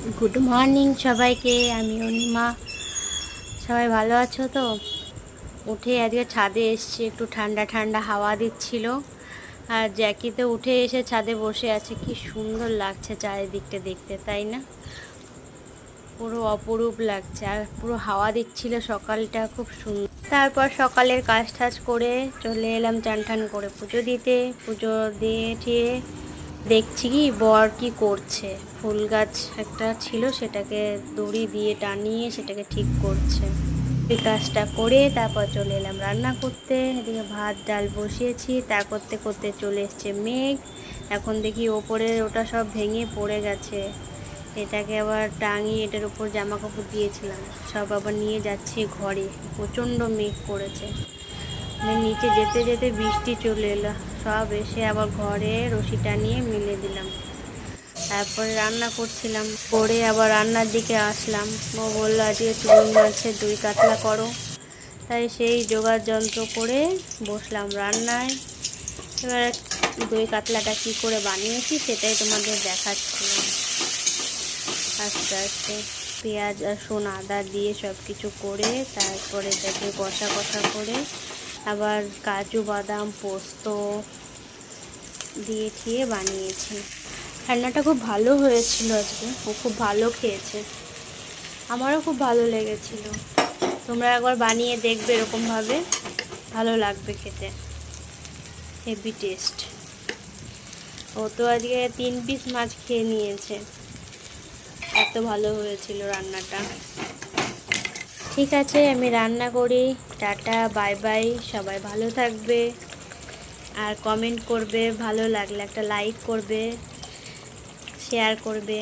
Good morning সবাইকে। আমি অনিমা। সবাই ভালো আছো তো? উঠে আজকে ছাদে এসছি, একটু ঠান্ডা ঠান্ডা হাওয়া দিচ্ছিল। আর জ্যাকিতে উঠে এসে ছাদে বসে আছে। কি সুন্দর লাগছে চারিদিকটা দেখতে, তাই না? পুরো অপরূপ লাগছে, আর পুরো হাওয়া দিচ্ছিল। সকালটা খুব সুন্দর। তারপর সকালের কাজ টাজ করে চলে এলাম চান টান করে পুজো দিতে। পুজো দিয়ে ঠিয়ে দেখছি কি বর কি করছে। ফুল গাছ একটা ছিল, সেটাকে দড়ি দিয়ে টানিয়ে সেটাকে ঠিক করছে। এই কাজটা করে তারপর চলে এলাম রান্না করতে। এদিকে ভাত ডাল বসিয়েছি, তা করতে করতে চলে এসছে মেঘ। এখন দেখি ওপরে ওটা সব ভেঙে পড়ে গেছে। এটাকে আবার টাঙিয়ে এটার উপর জামা কাপড় দিয়েছিলাম, সব আবার নিয়ে যাচ্ছি ঘরে। প্রচণ্ড মেঘ করেছে। নিচে যেতে যেতে বৃষ্টি চলে এলো। সব এসে আবার ঘরে রশি টানিয়ে মিলে দিলাম। তারপরে রান্না করছিলাম, করে আবার রান্নার দিকে আসলাম। ও বললো আজকে চিংড়ি মাছের দই কাতলা করো। তাই সেই জোগাড় যন্ত্র করে বসলাম রান্নায়। এবার দই কাতলাটা কী করে বানিয়েছি সেটাই তোমাদের দেখাচ্ছিলাম। আস্তে আস্তে পেঁয়াজ রসুন আদা দিয়ে সব কিছু করে তারপরে এটাকে কষা কষা করে আবার কাজু বাদাম পোস্ত দিয়ে ঠিয়ে বানিয়েছি। রান্নাটা খুব ভালো হয়েছিল আজকে। ও খুব ভালো খেয়েছে, আমারও খুব ভালো লেগেছিল। তোমরা একবার বানিয়ে দেখবে এরকমভাবে, ভালো লাগবে খেতে, হেভি টেস্ট। ও তো আজকে 3 পিস মাছ খেয়ে নিয়েছে, এত ভালো হয়েছিল রান্নাটা। ঠিক আছে, আমি রান্না করি। Tata, bye bye. সবাই ভালো থাকবে, আর কমেন্ট করবে, ভালো লাগলে একটা লাইক করবে, শেয়ার করবে।